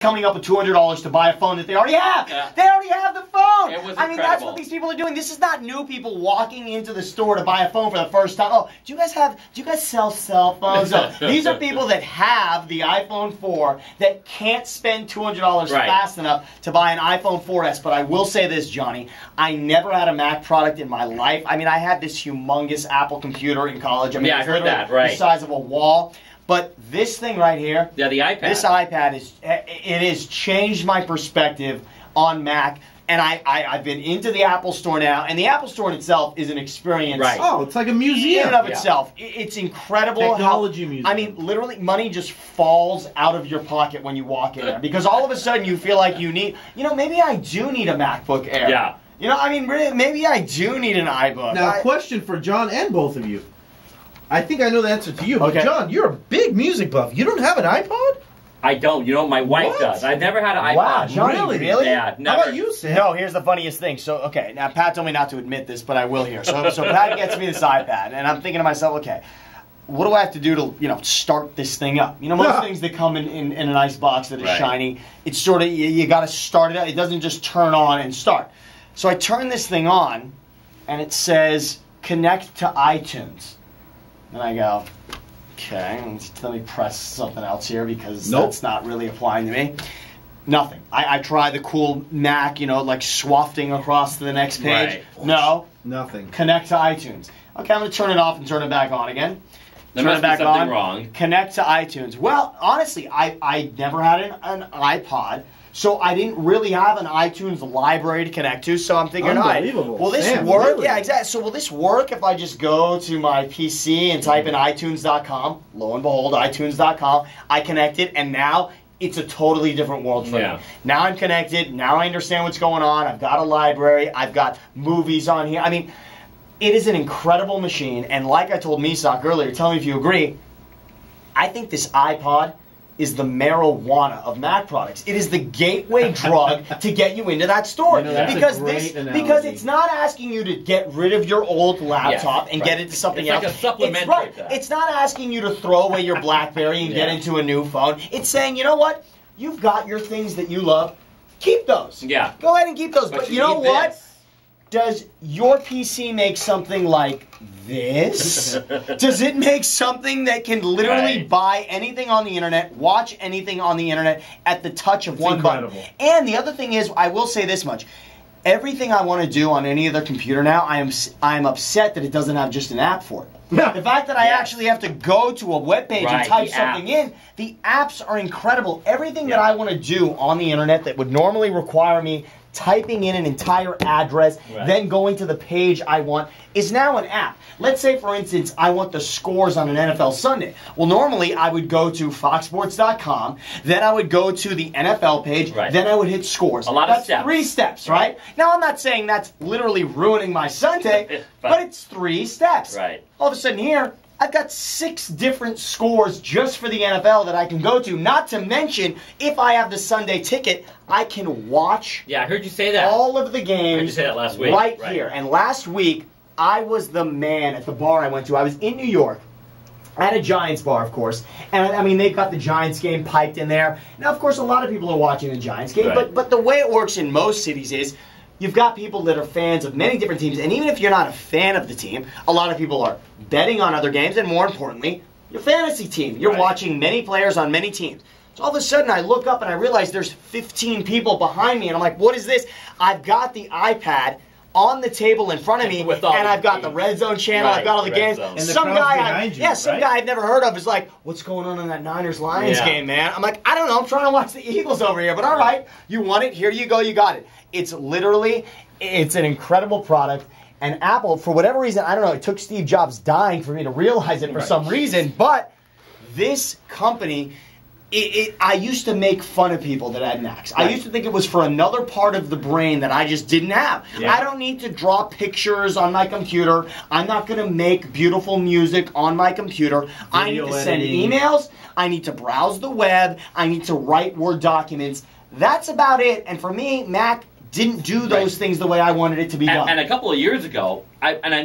coming up with $200 to buy a phone that they already have. Yeah. They already have the phone. It was I mean, that's what these people are doing. This is not new people walking into the store to buy a phone for the first time. Oh, do you guys sell cell phones? No. These are people that have the iPhone 4 that can't spend $200 fast enough to buy an iPhone 4S. But I will say this, Johnny, I never had a Mac product in my life. I mean, I had this humongous Apple computer in college. I mean, yeah, I heard that, right. The size of a wall. But this thing right here, yeah, the iPad. This iPad has changed my perspective on Mac. And I've been into the Apple Store now, and the Apple Store in itself is an experience. Right. Oh, it's like a museum. In and of itself. It's incredible. Technology museum. I mean, literally, money just falls out of your pocket when you walk in there. Because all of a sudden you feel like you need, maybe I do need a MacBook Air. Yeah. I mean, maybe I do need an iBook. Now, question for John and both of you. I think I know the answer to you, but John, you're a big music buff. You don't have an iPod? I don't. My wife does. I've never had an iPod. Wow, Johnny, really? Yeah, never. How about you, Sam? No, here's the funniest thing. So, okay, now Pat told me not to admit this, but I will here. So Pat gets me this iPad, and I'm thinking to myself, okay, what do I have to do to, start this thing up? Most things that come in a nice box that is shiny, it's sort of, you got to start it up. It doesn't just turn on and start. So I turn this thing on, and it says, connect to iTunes. And I go, okay, let me press something else here because that's not really applying to me. Nothing. I try the cool Mac, like swafting across to the next page. Right. No. Nothing. Connect to iTunes. Okay, I'm going to turn it off and turn it back on again. There must be something wrong. Connect to iTunes. Well, honestly, I never had an iPod. So I didn't really have an iTunes library to connect to, so I'm thinking, all right, will this work? Really? Yeah, exactly. So will this work if I just go to my PC and type in iTunes.com? Lo and behold, iTunes.com. I connected, and now it's a totally different world for me. Now I'm connected. Now I understand what's going on. I've got a library. I've got movies on here. I mean, it is an incredible machine, and like I told Misak earlier, tell me if you agree, I think this iPod is the marijuana of Mac products. It is the gateway drug to get you into that store. Because it's not asking you to get rid of your old laptop and get into something else. It's like a supplementary. It's not asking you to throw away your BlackBerry and get into a new phone. It's saying, you know what? You've got your things that you love. Keep those. Yeah. Go ahead and keep those. But you know what? Does your PC make something like this? Does it make something that can literally buy anything on the internet, watch anything on the internet at the touch of one button? And the other thing is, I will say this much. Everything I want to do on any other computer now, I am upset that it doesn't have just an app for it. The fact that I actually have to go to a web page and type something in, the apps are incredible. Everything that I want to do on the internet that would normally require me typing in an entire address, then going to the page I want, is now an app. Let's say, for instance, I want the scores on an NFL Sunday. Well, normally I would go to foxsports.com, then I would go to the NFL page, then I would hit scores. A lot of steps. That's 3 steps, right? Now, I'm not saying that's literally ruining my Sunday, but it's 3 steps. All of a sudden here, I've got 6 different scores just for the NFL that I can go to. Not to mention, if I have the Sunday ticket, I can watch I heard you say that. all of the games I heard you say that last week. right here. And last week, I was the man at the bar I went to. I was in New York at a Giants bar, of course. And, I mean, they've got the Giants game piped in there. Now, of course, a lot of people are watching the Giants game. But the way it works in most cities is you've got people that are fans of many different teams, and even if you're not a fan of the team, a lot of people are betting on other games, and more importantly, your fantasy team. You're watching many players on many teams. So all of a sudden, I look up and I realize there's 15 people behind me, and I'm like, what is this? I've got the iPad on the table in front of me, and I've got the Red Zone channel, I've got all the games. And some guy, some guy I've never heard of is like, what's going on in that Niners-Lions game, man? I'm like, I don't know, I'm trying to watch the Eagles over here, but all right, you want it, here you go, you got it. It's literally, it's an incredible product, and Apple, for whatever reason, I don't know, it took Steve Jobs dying for me to realize it for some reason, but this company, I used to make fun of people that had Macs. I used to think it was for another part of the brain that I just didn't have. I don't need to draw pictures on my computer. I'm not going to make beautiful music on my computer. I need to send emails. I need to browse the web. I need to write Word documents. That's about it. And for me, Mac didn't do those things the way I wanted it to be done. And a couple of years ago, I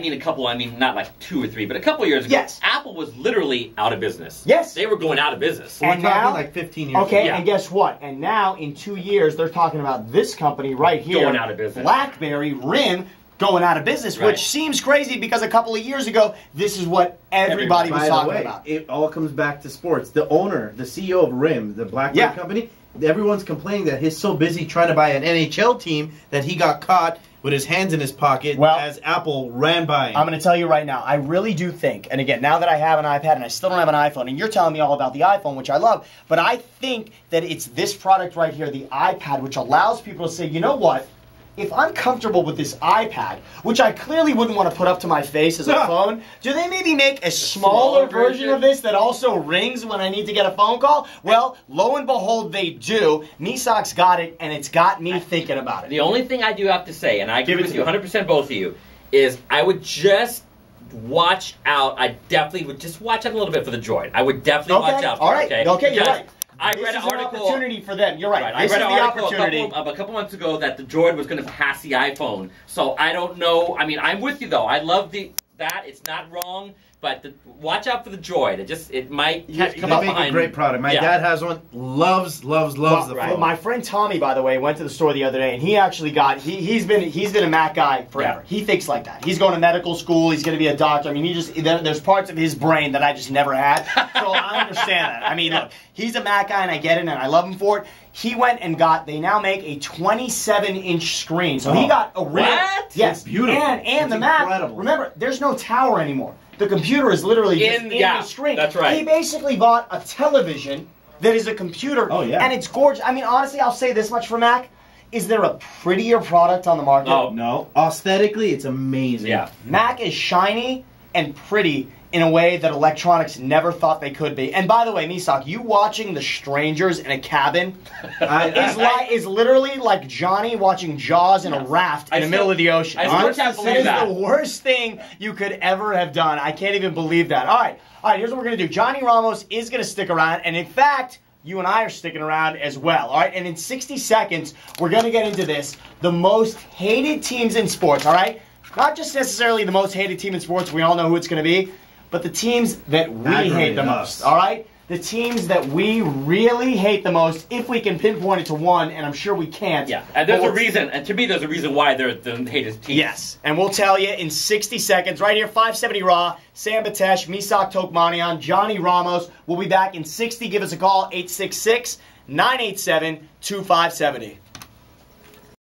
mean not like 2 or 3, but a couple of years ago, yes. Apple was literally out of business. Yes. They were going out of business. And we're talking now, like 15 years okay, ago. and guess what? And now, in 2 years, they're talking about this company right here. Going out of business. BlackBerry, RIM, going out of business, Right. which seems crazy because a couple of years ago, this is what everybody was talking about. It all comes back to sports. The owner, the CEO of RIM, the BlackBerry company, everyone's complaining that he's so busy trying to buy an NHL team that he got caught with his hands in his pocket as Apple ran by him. I'm going to tell you right now, I really do think, and again, now that I have an iPad and I still don't have an iPhone, and you're telling me all about the iPhone, which I love, but I think that it's this product right here, the iPad, which allows people to say, you know what? If I'm comfortable with this iPad, which I clearly wouldn't want to put up to my face as a phone, do they maybe make a smaller version of this that also rings when I need to get a phone call? Well, lo and behold, they do. Misak's got it, and it's got me thinking about it. The only thing I do have to say, and I agree with you 100% both of you, is I would just watch out. I definitely would just watch out a little bit for the Droid. I would definitely watch out for it. Okay, you're right. I this read is an article. An opportunity for them. You're right. I read an article a couple months ago that the Droid was going to pass the iPhone. So I don't know. I mean, I'm with you though. I love that. It's not wrong. But watch out for the Droid. It might come up behind. They make a great product. My dad has one. Loves the phone. My friend Tommy, by the way, went to the store the other day, and he actually got. He's been a Mac guy forever. Yeah. He thinks like that. He's going to medical school. He's going to be a doctor. I mean, there's parts of his brain that I just never had. So I understand that. I mean, look, he's a Mac guy, and I get it, and I love him for it. He went and got. They now make a 27-inch screen. So he got a real. What? Yes, it's beautiful. And the Mac. Remember, there's no tower anymore. The computer is literally just in the screen. That's right. He basically bought a television that is a computer, and it's gorgeous. I mean, honestly, I'll say this much for Mac. Is there a prettier product on the market? Oh, no. Aesthetically, it's amazing. Yeah. Mac is shiny and pretty in a way that electronics never thought they could be. And by the way, Misak, you watching The Strangers in a cabin is literally like Johnny watching Jaws in a raft in the middle of the ocean. I still can't believe that. It is the worst thing you could ever have done. I can't even believe that. All right, here's what we're going to do. Johnny Ramos is going to stick around, and in fact, you and I are sticking around as well. All right, and in 60 seconds, we're going to get into this. The most hated teams in sports, all right? Not just necessarily the most hated team in sports. We all know who it's going to be. But the teams that we hate the most, all right? The teams that we really hate the most, if we can pinpoint it to one, and I'm sure we can't. Yeah, and there's a reason, and to me there's a reason why they're the hatest team. Yes, and we'll tell you in 60 seconds, right here, 570 Raw, Sam Batesh, Misak Tokmanian, Johnny Ramos. We'll be back in 60. Give us a call, 866-987-2570.